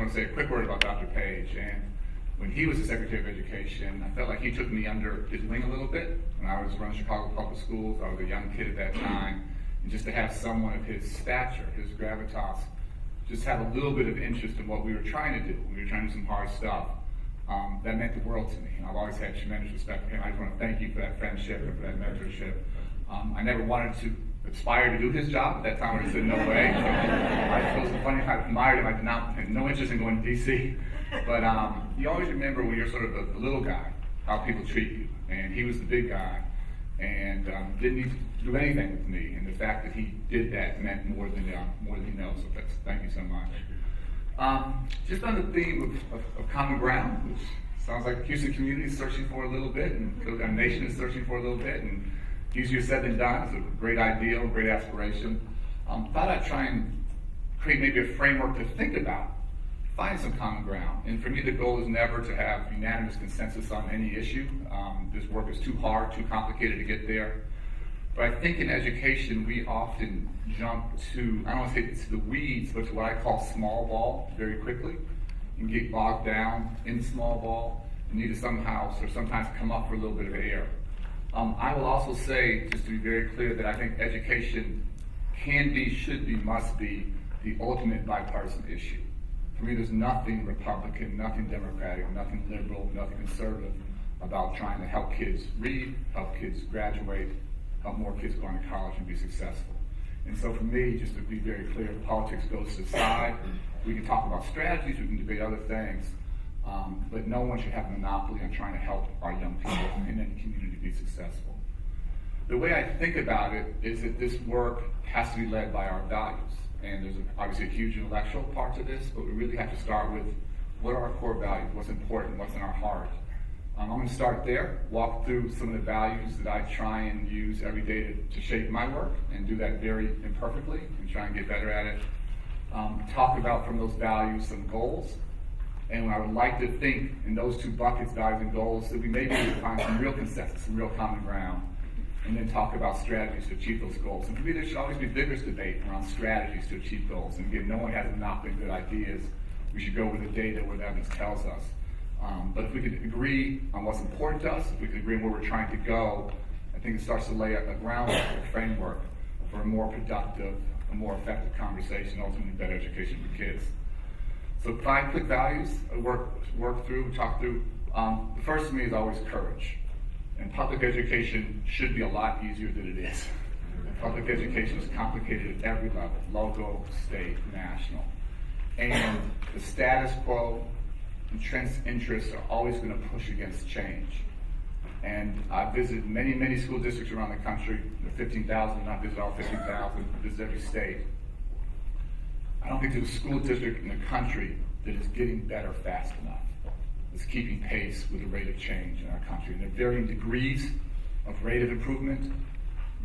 want to say a quick word about Dr. Page. And when he was the Secretary of Education, I felt like he took me under his wing a little bit. When I was running Chicago Public Schools, I was a young kid at that time. And just to have someone of his stature, his gravitas, just have a little bit of interest in what we were trying to do. We were trying to do some hard stuff. That meant the world to me. And I've always had tremendous respect for him. I just want to thank you for that friendship and for that mentorship. I never wanted to aspire to do his job. At that time, I said, no way. It was funny, I admired him. I did not have no interest in going to D.C. But you always remember when you're sort of the little guy, how people treat you. And he was the big guy and didn't need to do anything with me. And the fact that he did that meant more than he knows. So thank you so much. Just on the theme of common ground, which sounds like the Houston community is searching for a little bit, and our nation is searching for a little bit, and easier said than done. It's a great ideal, great aspiration. Thought I'd try and create maybe a framework to think about, find some common ground. And for me, the goal is never to have unanimous consensus on any issue. This work is too hard, too complicated to get there. But I think in education, we often jump to, I don't want to say to the weeds, but to what I call small ball very quickly, and get bogged down in small ball, and need to somehow or sometimes come up for a little bit of air. I will also say, just to be very clear, that I think education can be, should be, must be the ultimate bipartisan issue. For me, there's nothing Republican, nothing Democratic, nothing liberal, nothing conservative about trying to help kids read, help kids graduate, help more kids go on to college and be successful. And so for me, just to be very clear, politics goes to the side. We can talk about strategies, we can debate other things, but no one should have a monopoly on trying to help our young people in any community be successful. The way I think about it is that this work has to be led by our values. And there's obviously a huge intellectual part to this, but we really have to start with what are our core values, what's important, what's in our heart. I'm going to start there, walk through some of the values that I try and use every day to shape my work, and do that very imperfectly, and try and get better at it. Talk about from those values some goals. And I would like to think in those two buckets, values and goals, that we may be able to find some real consensus, some real common ground, and then talk about strategies to achieve those goals. And for me, there should always be vigorous debate around strategies to achieve goals. And again, no one has a monopoly on good ideas. We should go with the data, where the evidence tells us. But if we could agree on what's important to us, if we could agree on where we're trying to go, I think it starts to lay a groundwork, a framework for a more productive, a more effective conversation, ultimately better education for kids. So 5 quick values I talk through. The first to me is always courage. And public education should be a lot easier than it is. Public education is complicated at every level, local, state, national. And the status quo, entrenched interests are always going to push against change. And I've visited many, many school districts around the country. There are 15,000, not visit all 15,000, I visit every state. I don't think there's a school district in the country that is getting better fast enough. It's keeping pace with the rate of change in our country. And there are varying degrees of rate of improvement.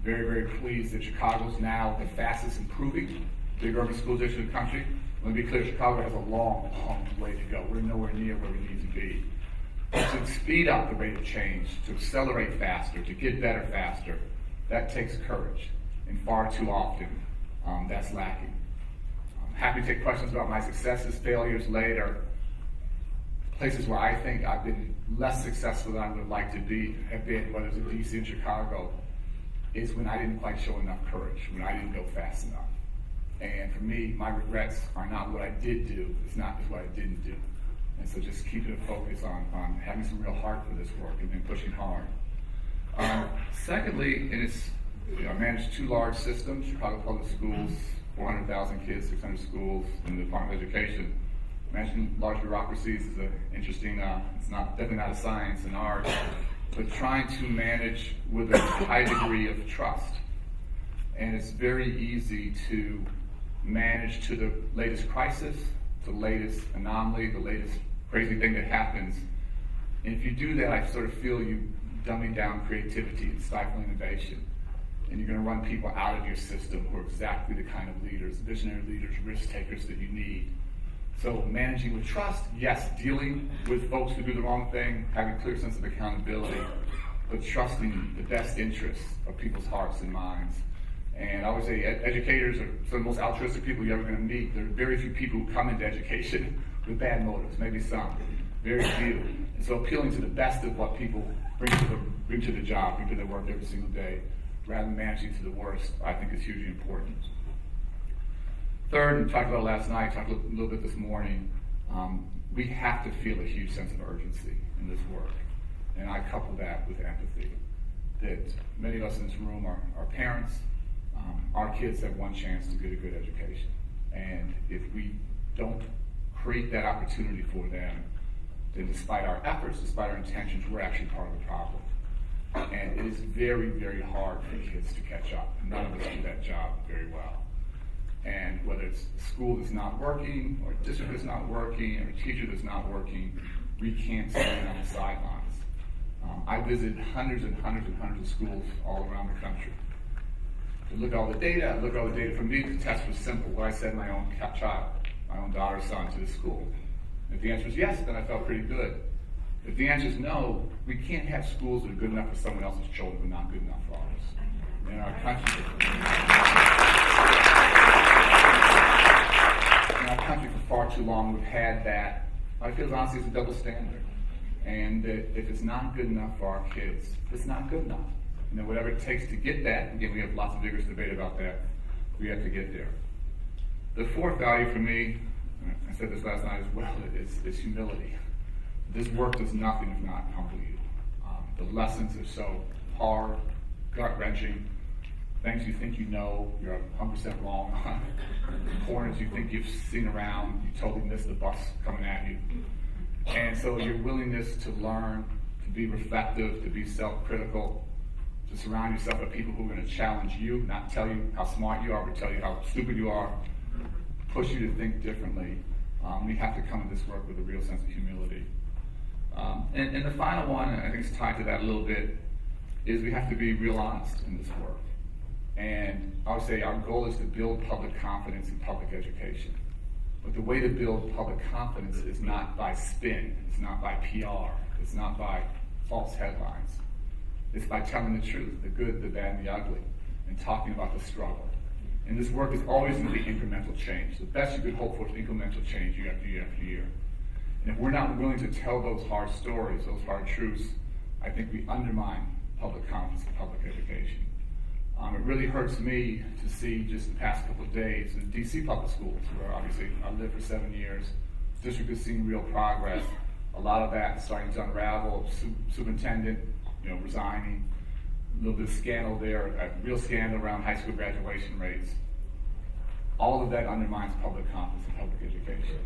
Very, very pleased that Chicago's now the fastest improving big urban school district in the country. Let me be clear, Chicago has a long, long way to go. We're nowhere near where we need to be. To speed up the rate of change, to accelerate faster, to get better faster, that takes courage. And far too often, that's lacking. I'm happy to take questions about my successes, failures later. Places where I think I've been less successful than I would like to have been, whether it's in DC and Chicago, is when I didn't quite show enough courage, when I didn't go fast enough. And for me, my regrets are not what I did do, it's what I didn't do. And so just keeping a focus on having some real heart for this work and then pushing hard. Secondly, I manage 2 large systems, Chicago Public Schools, 400,000 kids, 600 schools, and the Department of Education. Managing large bureaucracies is an interesting, it's definitely not a science, an art, but trying to manage with a high degree of trust. And it's very easy to manage to the latest crisis, the latest anomaly, the latest crazy thing that happens. And if you do that, I sort of feel you dumbing down creativity and stifling innovation. And you're going to run people out of your system who are exactly the kind of leaders, visionary leaders, risk takers that you need. So managing with trust, yes, dealing with folks who do the wrong thing, having a clear sense of accountability, but trusting the best interests of people's hearts and minds. And I always say educators are some of the most altruistic people you're ever going to meet. There are very few people who come into education with bad motives, maybe some, very few. And so appealing to the best of what people bring to the job, bring to their work every single day, rather than managing to the worst, I think is hugely important. Third, and we talked about it last night, talked a little bit this morning, we have to feel a huge sense of urgency in this work. And I couple that with empathy. That many of us in this room are parents. Our kids have one chance to get a good education. And if we don't create that opportunity for them, then despite our efforts, despite our intentions, we're actually part of the problem. And it is very, very hard for kids to catch up. None of us do that job very well. And whether it's a school that's not working, or a district that's not working, or a teacher that's not working, we can't stand on the sidelines. I visited hundreds and hundreds and hundreds of schools all around the country. To look at all the data, for me, the test was simple. What I send my own child, my own daughter or son to the school? If the answer is yes, then I felt pretty good. If the answer is no, we can't have schools that are good enough for someone else's children but not good enough for ours. In our country for far too long, we've had that, I feel honestly, it's a double standard. And that if it's not good enough for our kids, it's not good enough. You know, whatever it takes to get that, again, we have lots of vigorous debate about that, we have to get there. The fourth value for me, I said this last night as well, is humility. This work does nothing if not humble you. The lessons are so hard, gut-wrenching, things you think you know, you're 100% wrong on, corners you think you've seen around, you totally missed the bus coming at you. And so your willingness to learn, to be reflective, to be self-critical, to surround yourself with people who are going to challenge you, not tell you how smart you are, but tell you how stupid you are, push you to think differently. We have to come to this work with a real sense of humility. And the final one, and I think it's tied to that a little bit, is we have to be real honest in this work. And I would say our goal is to build public confidence in public education. But the way to build public confidence is not by spin, it's not by PR, it's not by false headlines. It's by telling the truth, the good, the bad, and the ugly, and talking about the struggle. And this work is always going to be incremental change. The best you could hope for is incremental change year after year after year. And if we're not willing to tell those hard stories, those hard truths, I think we undermine public confidence in public education. It really hurts me to see just the past couple of days in DC public schools, where obviously I lived for 7 years, district has seen real progress. A lot of that is starting to unravel. Superintendent, resigning, a little bit of scandal there, a real scandal around high school graduation rates. All of that undermines public confidence in public education.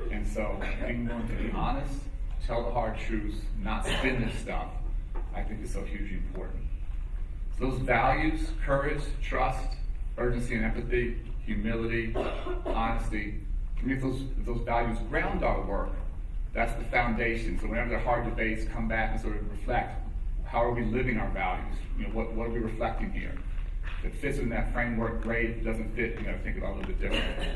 And so being willing to be honest, tell the hard truths, not spin this stuff, I think is so hugely important. So those values, courage, trust, urgency and empathy, humility, honesty, to me, if those values ground our work, that's the foundation. So whenever the hard debates come back and sort of reflect, how are we living our values? What are we reflecting here? If it fits in that framework, great. If it doesn't fit, you got to think about it a little bit differently.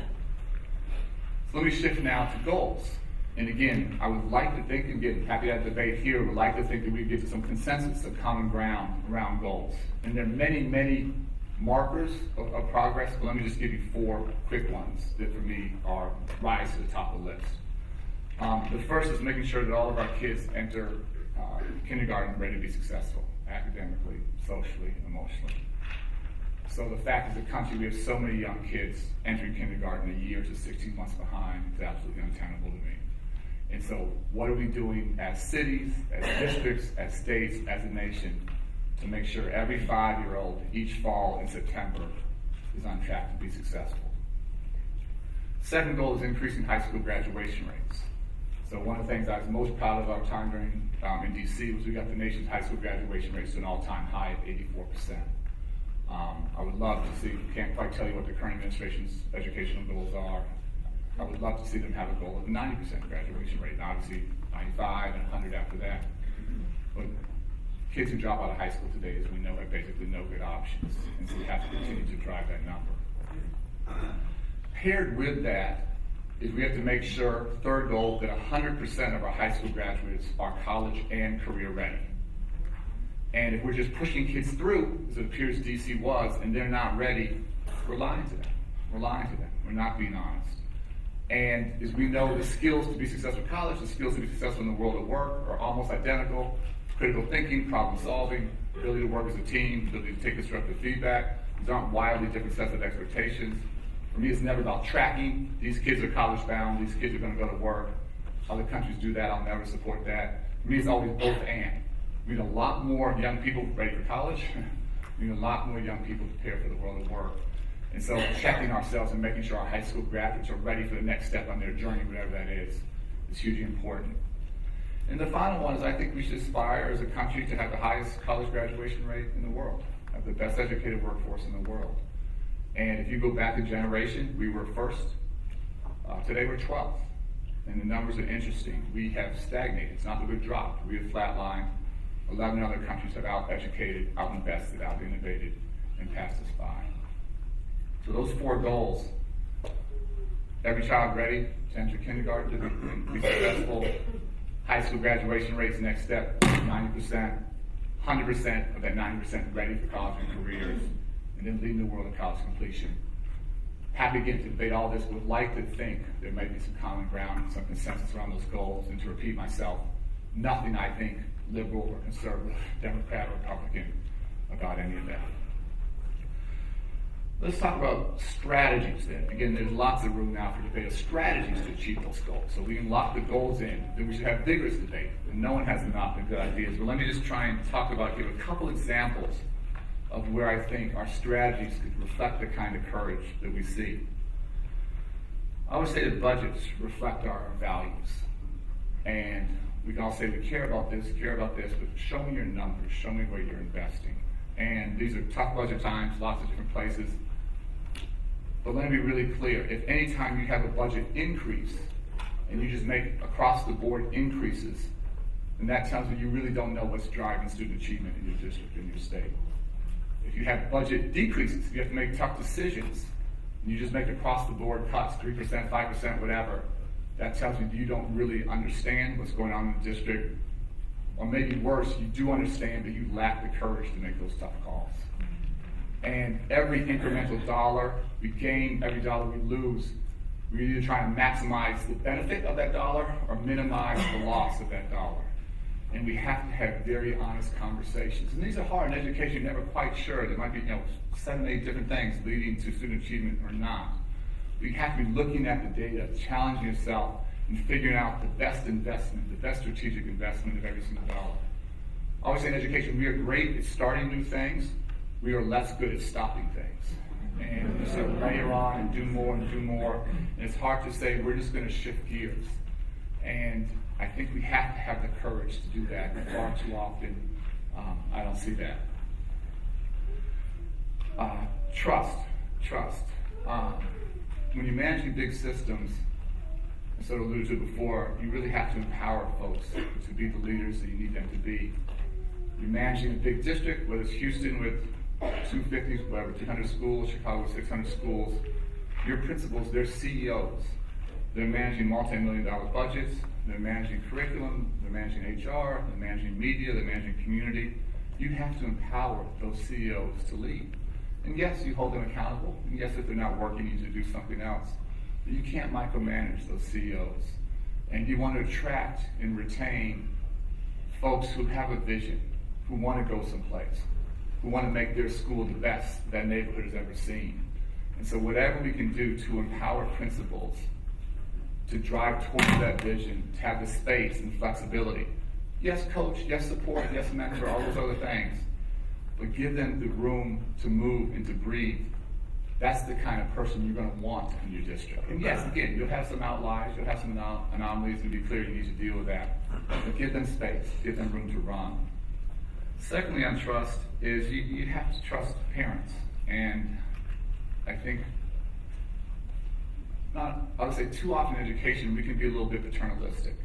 So let me shift now to goals. And again, I would like to think, and again, happy to have debate here, would like to think that we get to some consensus, some common ground around goals. And there are many, many markers of progress, but let me just give you 4 quick ones that for me rise to the top of the list. The first is making sure that all of our kids enter kindergarten ready to be successful, academically, socially, emotionally. So the fact is, the country, we have so many young kids entering kindergarten a year to 16 months behind. It's absolutely untenable to me. And so what are we doing as cities, as districts, as states, as a nation to make sure every 5-year-old each fall in September is on track to be successful? Second goal is increasing high school graduation rates. So one of the things I was most proud of our time during in DC was we got the nation's high school graduation rates to an all-time high of 84%. I would love to see, can't quite tell you what the current administration's educational goals are. I would love to see them have a goal of 90% graduation rate, and obviously 95 and 100 after that. But kids who drop out of high school today, as we know, have basically no good options, and so we have to continue to drive that number. Paired with that is we have to make sure, third goal, that 100% of our high school graduates are college and career ready. And if we're just pushing kids through, as it appears DC was, and they're not ready, we're lying to them. We're lying to them. We're not being honest. And as we know, the skills to be successful in college, the skills to be successful in the world of work are almost identical. Critical thinking, problem solving, ability to work as a team, ability to take constructive feedback. These aren't wildly different sets of expectations. For me, it's never about tracking. These kids are college bound, these kids are going to go to work. Other countries do that, I'll never support that. For me, it's always both and. We need a lot more young people ready for college. We need a lot more young people prepared for the world of work. And so checking ourselves and making sure our high school graduates are ready for the next step on their journey, whatever that is hugely important. And the final one is I think we should aspire as a country to have the highest college graduation rate in the world, have the best educated workforce in the world. And if you go back a generation, we were first. Today we're 12th. And the numbers are interesting. We have stagnated. It's not that we've dropped. We have flatlined. 11 other countries have out-educated, out-invested, out-innovated, and passed us by. So those 4 goals, every child ready to enter kindergarten to be successful, high school graduation rates, next step, 90%, 100% of that 90% ready for college and careers, and then leading the world in college completion. Happy to get to debate all this, would like to think there might be some common ground, some consensus around those goals, and to repeat myself, nothing I think liberal or conservative, Democrat or Republican about any of that. Let's talk about strategies then. Again, there's lots of room now for debate of strategies to achieve those goals. So we can lock the goals in, then we should have vigorous debate. And no one has enough and good ideas. But let me just try and give a couple examples of where I think our strategies could reflect the kind of courage that we see. I always say that budgets reflect our values. And we can all say we care about this, but show me your numbers, show me where you're investing. And these are tough budget times, lots of different places. But let me be really clear, if any time you have a budget increase and you just make across the board increases, then that tells me you really don't know what's driving student achievement in your district, in your state. If you have budget decreases, you have to make tough decisions, and you just make across the board cuts, 3%, 5%, whatever, that tells me you don't really understand what's going on in the district. Or maybe worse, you do understand, but you lack the courage to make those tough calls. And every incremental dollar we gain, every dollar we lose, we're either trying to maximize the benefit of that dollar or minimize the loss of that dollar. And we have to have very honest conversations. And these are hard in education, you're never quite sure. There might be 7, 8 different things leading to student achievement or not. But you have to be looking at the data, challenging yourself, and figuring out the best investment, the best strategic investment of every single dollar. I always say in education, we are great at starting new things. We are less good at stopping things. And we sort of layer on and do more and do more. And it's hard to say we're just going to shift gears. And I think we have to have the courage to do that. And far too often, I don't see that. Trust. When you're managing big systems, I sort of alluded to it before, you really have to empower folks to be the leaders that you need them to be. You're managing a big district, whether it's Houston with 250, whatever, 200 schools, Chicago with 600 schools. Your principals, they're CEOs. They're managing multi-million-dollar budgets. They're managing curriculum. They're managing HR. They're managing media. They're managing community. You have to empower those CEOs to lead. And yes, you hold them accountable. And yes, if they're not working, you need to do something else. But you can't micromanage those CEOs. And you want to attract and retain folks who have a vision, who want to go someplace, who want to make their school the best that neighborhood has ever seen. And so whatever we can do to empower principals to drive towards that vision, to have the space and flexibility. Yes, coach, yes, support, yes, mentor, all those other things. But give them the room to move and to breathe. That's the kind of person you're going to want in your district. And yes, again, you'll have some outliers, you'll have some anomalies, to be clear, you need to deal with that. But give them space, give them room to run. Secondly, on trust is you have to trust parents. And I think, I would say too often in education, we can be a little bit paternalistic.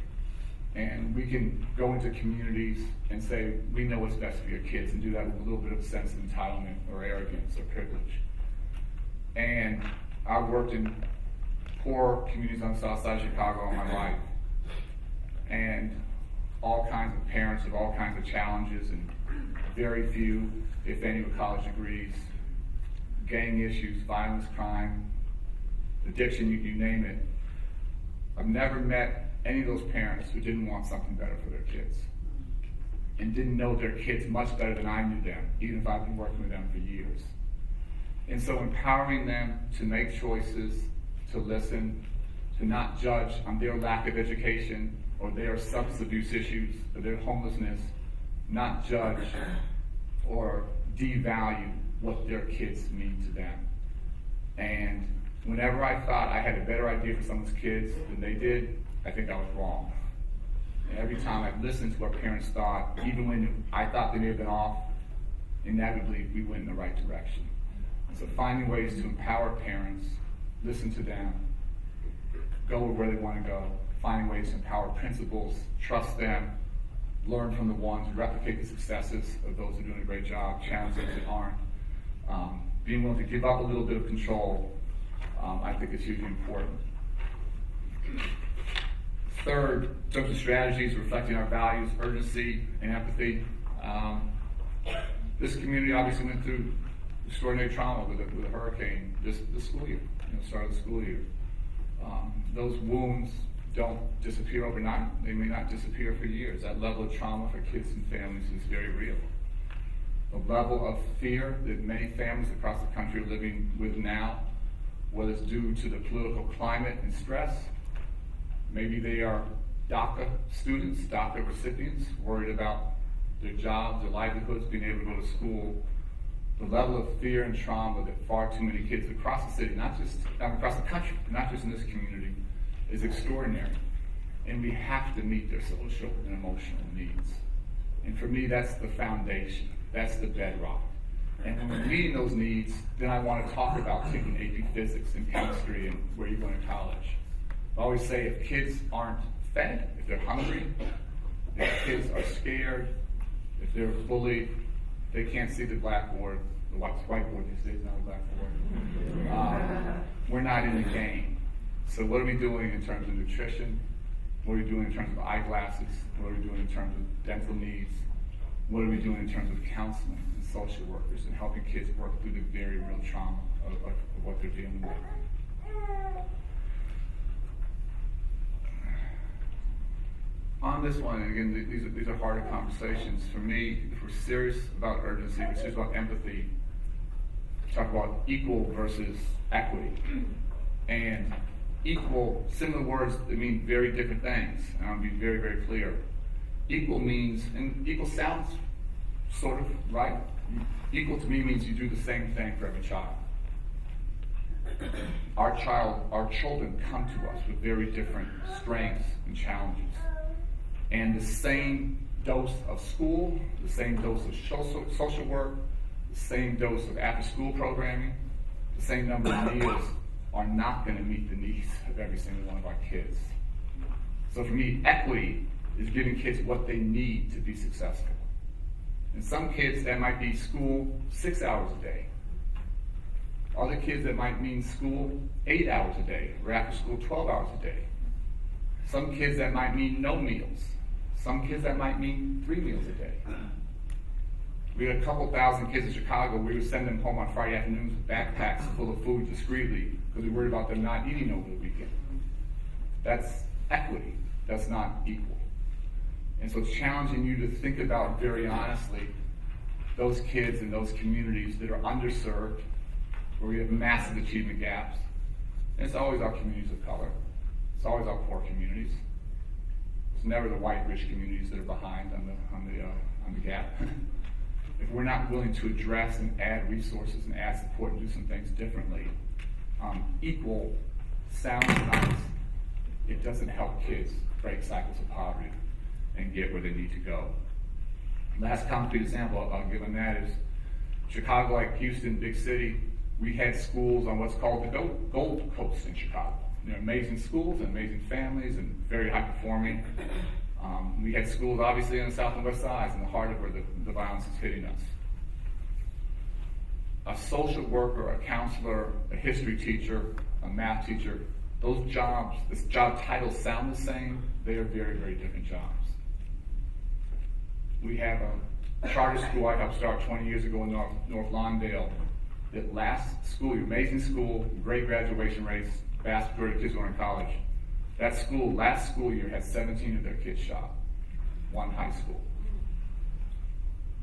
And we can go into communities and say, we know what's best for your kids, and do that with a little bit of a sense of entitlement or arrogance or privilege. And I've worked in poor communities on the south side of Chicago all my life. And all kinds of parents with all kinds of challenges, and very few, if any, with college degrees, gang issues, violence, crime, addiction, you name it. I've never met any of those parents who didn't want something better for their kids and didn't know their kids much better than I knew them, even if I've been working with them for years. And so empowering them to make choices, to listen, to not judge on their lack of education or their substance abuse issues or their homelessness, not judge or devalue what their kids mean to them. And whenever I thought I had a better idea for someone's kids than they did, I think I was wrong. And every time I've listened to what parents thought, even when I thought they may have been off, inevitably we went in the right direction. And so finding ways to empower parents, listen to them, go where they want to go, finding ways to empower principals, trust them, learn from the ones, replicate the successes of those who are doing a great job, challenge those that aren't. Being willing to give up a little bit of control, I think is hugely important. Third, in terms of strategies, reflecting our values, urgency, and empathy. This community obviously went through extraordinary trauma with a hurricane this school year, start of the school year. Those wounds don't disappear overnight. They may not disappear for years. That level of trauma for kids and families is very real. The level of fear that many families across the country are living with now, whether it's due to the political climate and stress, maybe they are DACA students, DACA recipients, worried about their jobs, their livelihoods, being able to go to school. The level of fear and trauma that far too many kids across the city, not just across the country, not just in this community, is extraordinary. And we have to meet their social and emotional needs. And for me, that's the foundation. That's the bedrock. And when we're meeting those needs, then I want to talk about taking AP Physics and Chemistry and where you're going to college. I always say if kids aren't fed, if they're hungry, if kids are scared, if they're bullied, they can't see the blackboard, the whiteboard these days, not the blackboard. We're not in the game. So what are we doing in terms of nutrition? What are we doing in terms of eyeglasses? What are we doing in terms of dental needs? What are we doing in terms of counseling and social workers and helping kids work through the very real trauma of what they're dealing with? On this one, and again, these are harder conversations. For me, if we're serious about urgency, we're serious about empathy, talk about equal versus equity. And equal, similar words that mean very different things. And I'll be very, very clear. Equal means, and equal sounds sort of right. Equal to me means you do the same thing for every child. Our children come to us with very different strengths and challenges. And the same dose of school, the same dose of social work, the same dose of after-school programming, the same number of meals are not going to meet the needs of every single one of our kids. So for me, equity is giving kids what they need to be successful. And some kids, that might be school 6 hours a day. Other kids, that might mean school 8 hours a day, or after school 12 hours a day. Some kids, that might mean no meals. Some kids, that might mean 3 meals a day. We had a couple thousand kids in Chicago. We would send them home on Friday afternoons with backpacks full of food discreetly because we worried about them not eating over the weekend. That's equity. That's not equal. And so challenging you to think about very honestly those kids in those communities that are underserved, where we have massive achievement gaps. And it's always our communities of color. It's always our poor communities. It's never the white rich communities that are behind on the gap. If we're not willing to address and add resources and add support and do some things differently, equal sounds nice. It doesn't help kids break cycles of poverty and get where they need to go. Last concrete example I'll give on that is Chicago, like Houston, big city, we had schools on what's called the Gold Coast in Chicago. They're amazing schools and amazing families and very high performing. We had schools obviously on the south and west sides in the heart of where the violence is hitting us. A social worker, a counselor, a history teacher, a math teacher, those jobs, this job titles sound the same, they are very, very different jobs. We have a charter school I helped start 20 years ago in North Lawndale that last school year, amazing school, great graduation rates, vast majority of kids going to college. That school, last school year, had 17 of their kids shot, one high school.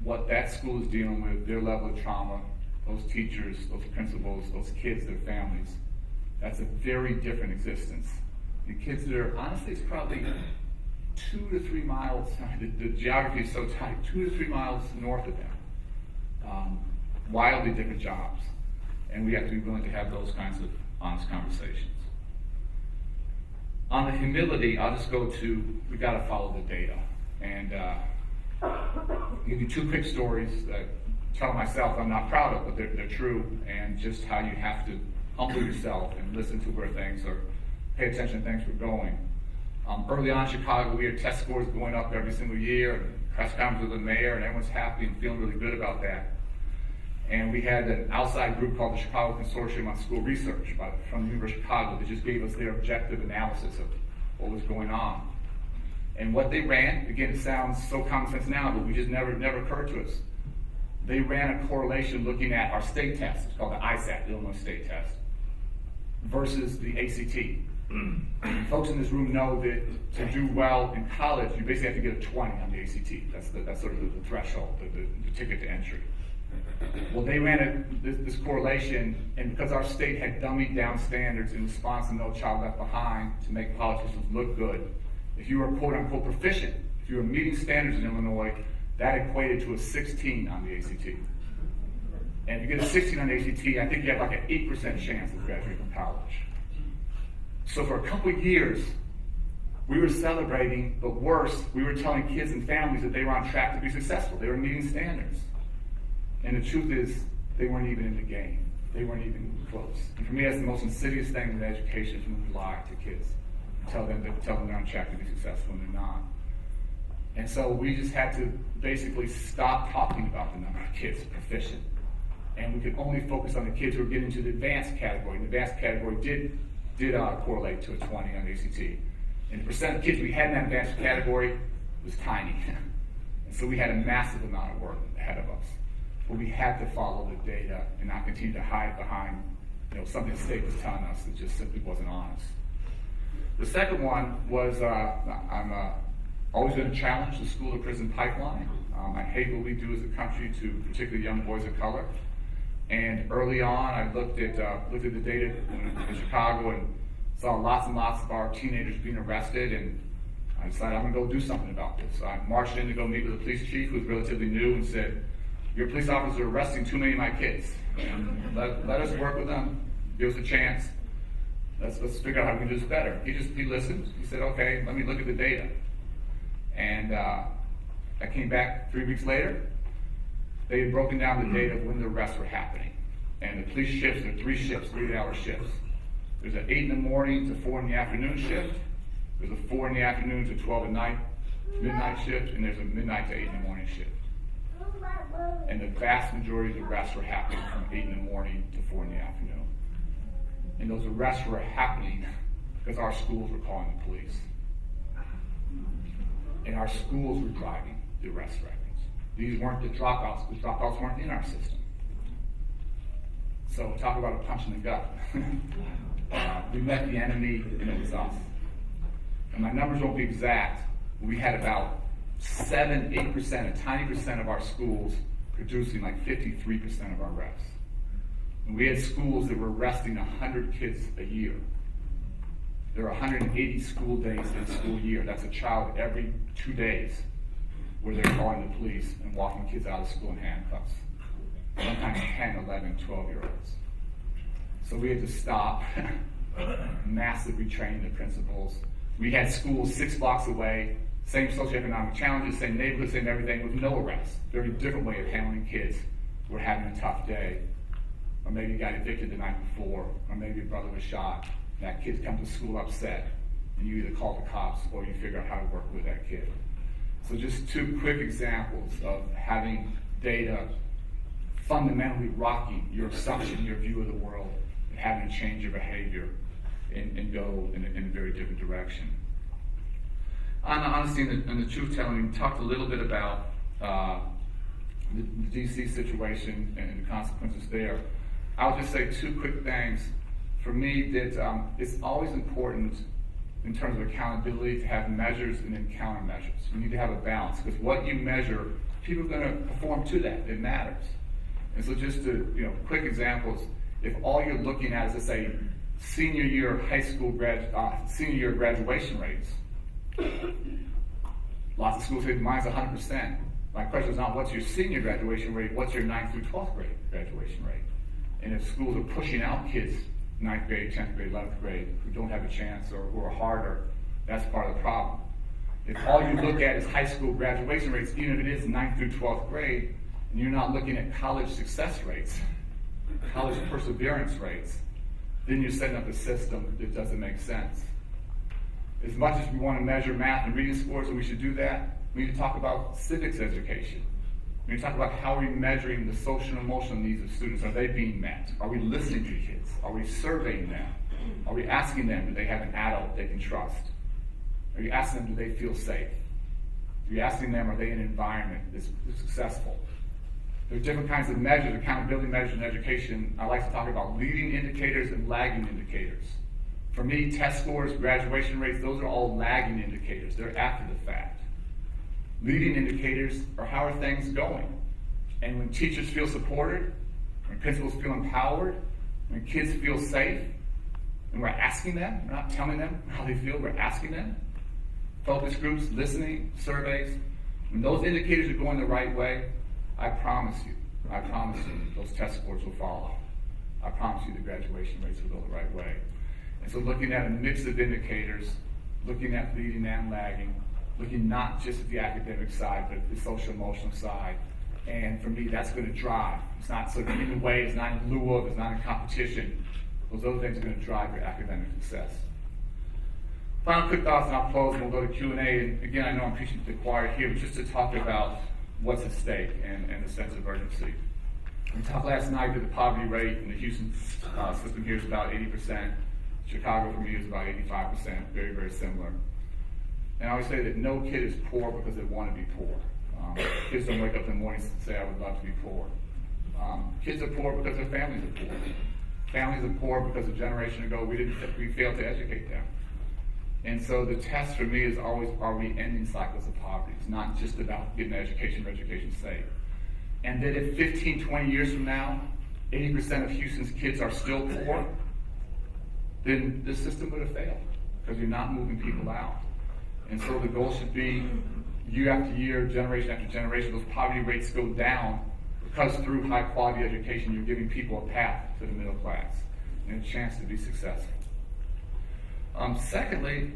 What that school is dealing with, their level of trauma, those teachers, those principals, those kids, their families, that's a very different existence. The kids that are, honestly, it's probably 2 to 3 miles, the geography is so tight, 2 to 3 miles north of them. Wildly different jobs. And we have to be willing to have those kinds of honest conversations. On the humility, I'll just go to, we got to follow the data. And I'll give you 2 quick stories that I tell myself I'm not proud of, but they're true, and just how you have to humble yourself and listen to where things are, pay attention to things were going. Early on in Chicago, we had test scores going up every single year, and press conference with the mayor, and everyone's happy and feeling really good about that. And we had an outside group called the Chicago Consortium on School Research from the University of Chicago that just gave us their objective analysis of what was going on. And what they ran, again, it sounds so common sense now, but we just never occurred to us. They ran a correlation looking at our state test, it's called the ISAT, the Illinois State Test, versus the ACT. Folks in this room know that to do well in college, you basically have to get a 20 on the ACT. That's sort of the threshold, the ticket to entry. Well, they ran this correlation, and because our state had dummied down standards in response to No Child Left Behind to make politicians look good, if you were quote-unquote proficient, if you were meeting standards in Illinois, that equated to a 16 on the ACT. And if you get a 16 on the ACT, I think you have like an 8% chance of graduating from college. So for a couple of years, we were celebrating, but worse, we were telling kids and families that they were on track to be successful. They were meeting standards. And the truth is, they weren't even in the game. They weren't even close. And for me, that's the most insidious thing in education, is when we lie to kids. Tell them they're on track to be successful, and they're not. And so we just had to basically stop talking about the number of kids proficient. And we could only focus on the kids who were getting to the advanced category. And the advanced category did correlate to a 20 on the ACT. And the percent of kids we had in that advanced category was tiny. And so we had a massive amount of work ahead of us. But we had to follow the data and not continue to hide behind something the state was telling us that just simply wasn't honest. The second one was I'm always going to challenge the school-to-prison pipeline. I hate what we do as a country to particularly young boys of color. And early on, I looked at the data in Chicago and saw lots and lots of our teenagers being arrested, and I decided I'm going to go do something about this. So I marched in to go meet with the police chief, who was relatively new, and said, "Your police officers are arresting too many of my kids. Let us work with them. Give us a chance. Let's figure out how we can do this better." He listened. He said, "Okay, let me look at the data." And I came back 3 weeks later. They had broken down the data of when the arrests were happening. And the police shifts, there are 3 shifts, 3-hour shifts. There's an 8 in the morning to 4 in the afternoon shift. There's a 4 in the afternoon to 12 at night, midnight shift, and there's a midnight to 8 in the morning shift. And the vast majority of the arrests were happening from 8 in the morning to 4 in the afternoon. And those arrests were happening because our schools were calling the police. And our schools were driving the arrest records. These weren't the dropouts. The dropouts weren't in our system. So talk about a punch in the gut. We met the enemy, and it was us. And my numbers won't be exact. We had about 7-8%, a tiny percent of our schools producing like 53% of our arrests. And we had schools that were arresting 100 kids a year. There are 180 school days in a school year. That's a child every 2 days where they're calling the police and walking kids out of school in handcuffs. Sometimes 10, 11, 12-year-olds. So we had to stop, massively train the principals. We had schools 6 blocks away, same socioeconomic challenges, same neighborhood, same everything, with no arrests. Very different way of handling kids who were having a tough day. Or maybe got evicted the night before, or maybe a brother was shot. That kid comes to school upset, and you either call the cops or you figure out how to work with that kid. So just 2 quick examples of having data fundamentally rocking your assumption, your view of the world, and having to change your behavior and go in a very different direction. On the honesty and the truth-telling, we talked a little bit about the DC situation and the consequences there. I'll just say 2 quick things. For me, that it's always important in terms of accountability, to have measures and then countermeasures. You need to have a balance, because what you measure, people are going to perform to that. It matters. And so just to, quick examples, if all you're looking at is, let's say, senior year graduation rates, lots of schools say mine's 100%. My question is not what's your senior graduation rate, what's your 9th through 12th grade graduation rate? And if schools are pushing out kids 9th grade, 10th grade, 11th grade, who don't have a chance or who are harder, that's part of the problem. If all you look at is high school graduation rates, even if it is 9th through 12th grade, and you're not looking at college success rates, college perseverance rates, then you're setting up a system that doesn't make sense. As much as we want to measure math and reading scores, and we should do that, we need to talk about civics education. We need to talk about how we're measuring the social and emotional needs of students. Are they being met? Are we listening to kids? Are we surveying them? Are we asking them, do they have an adult they can trust? Are you asking them, do they feel safe? Are you asking them, are they in an environment that's successful? There's different kinds of measures, accountability measures in education. I like to talk about leading indicators and lagging indicators. For me, test scores, graduation rates, those are all lagging indicators. They're after the fact. Leading indicators are how are things going. And when teachers feel supported, when principals feel empowered, when kids feel safe, and we're asking them, we're not telling them how they feel, we're asking them. Focus groups, listening, surveys. When those indicators are going the right way, I promise you, those test scores will follow. I promise you the graduation rates will go the right way. And so looking at a mix of indicators, looking at leading and lagging, looking not just at the academic side, but the social emotional side. And for me, that's going to drive. It's not sort of in the way, it's not in lieu of, it's not in competition. Those other things are going to drive your academic success. Final quick thoughts, and I'll close, and we'll go to Q&A. And again, I know I'm preaching to the choir here, but just to talk about what's at stake and the sense of urgency. We talked last night that the poverty rate in the Houston system here is about 80%. Chicago for me is about 85%, very, very similar. And I always say that no kid is poor because they want to be poor. Kids don't wake up in the morning and say, I would love to be poor. Kids are poor because their families are poor. Families are poor because a generation ago we failed to educate them. And so the test for me is always, are we ending cycles of poverty? It's not just about getting education for education's sake. And that if 15, 20 years from now, 80% of Houston's kids are still poor, then the system would have failed because you're not moving people out. And so the goal should be year after year, generation after generation, those poverty rates go down because through high quality education, you're giving people a path to the middle class and a chance to be successful. Secondly,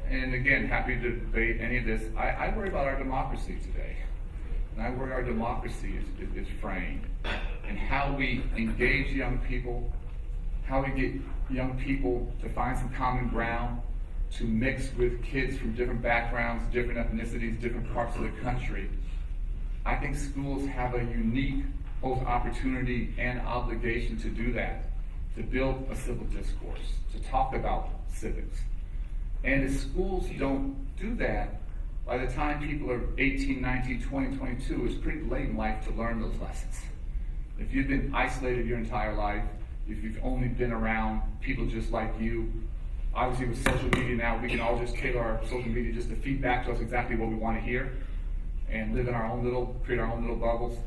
and again, happy to debate any of this, I worry about our democracy today. And I worry our democracy is framed and how we engage young people, how we get young people to find some common ground, to mix with kids from different backgrounds, different ethnicities, different parts of the country. I think schools have a unique both opportunity and obligation to do that, to build a civil discourse, to talk about civics. And if schools don't do that, by the time people are 18, 19, 20, 22, it's pretty late in life to learn those lessons. If you've been isolated your entire life, if you've only been around people just like you, obviously with social media now, we can all just tailor our social media just to feed back to us exactly what we want to hear and live in our own little, create our own little bubbles.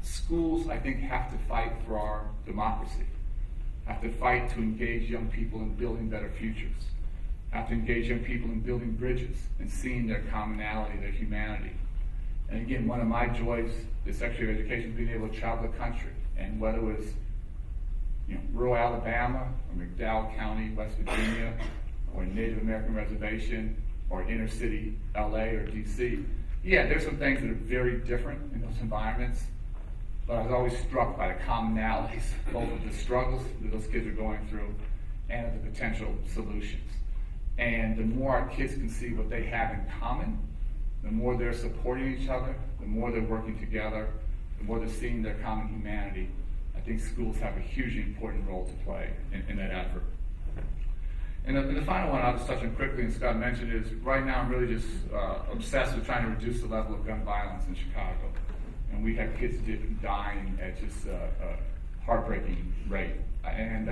Schools, I think, have to fight for our democracy, have to fight to engage young people in building better futures, have to engage young people in building bridges and seeing their commonality, their humanity. And again, one of my joys as Secretary of Education is being able to travel the country, and whether it was rural Alabama, or McDowell County, West Virginia, or a Native American reservation, or inner city LA or DC. Yeah, there's some things that are very different in those environments, but I was always struck by the commonalities, both of the struggles that those kids are going through and of the potential solutions. And the more our kids can see what they have in common, the more they're supporting each other, the more they're working together, the more they're seeing their common humanity. I think schools have a hugely important role to play in that effort. And the final one I'll just touch on quickly, and Scott mentioned, is right now I'm really just obsessed with trying to reduce the level of gun violence in Chicago. And we have kids dying at just a heartbreaking rate. And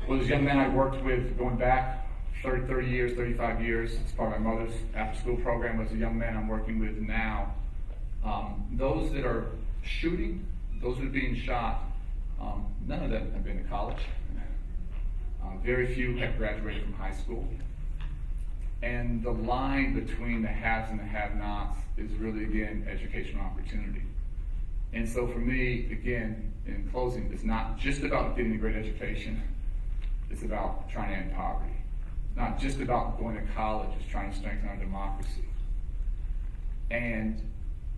Well, this young man I worked with going back 30 years, 35 years, it's part of my mother's after-school program, was a young man I'm working with now. Those that are shooting, those that are being shot, none of them have been to college. Very few have graduated from high school. And the line between the haves and the have-nots is really, again, educational opportunity. And so for me, again, in closing, it's not just about getting a great education, it's about trying to end poverty. It's not just about going to college, it's trying to strengthen our democracy. And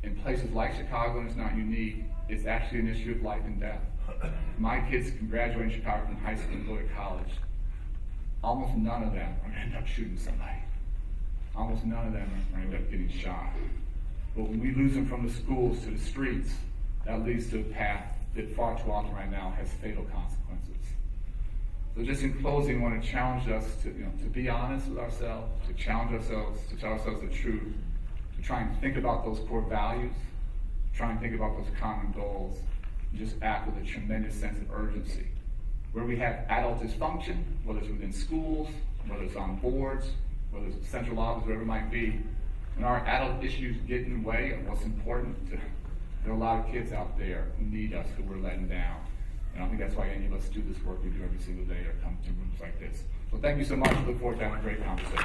in places like Chicago, and it's not unique, it's actually an issue of life and death. If my kids can graduate in Chicago from high school and go to college, almost none of them are going to end up shooting somebody. Almost none of them are going to end up getting shot. But when we lose them from the schools to the streets, that leads to a path that far too often right now has fatal consequences. So just in closing, I want to challenge us to be honest with ourselves, to challenge ourselves, to tell ourselves the truth, to try and think about those core values, try and think about those common goals, and just act with a tremendous sense of urgency. Where we have adult dysfunction, whether it's within schools, whether it's on boards, whether it's central office, whatever it might be, when our adult issues get in the way of what's important, there are a lot of kids out there who need us, who we're letting down. And I think that's why any of us do this work we do every single day or come to rooms like this. So thank you so much. I look forward to having a great conversation.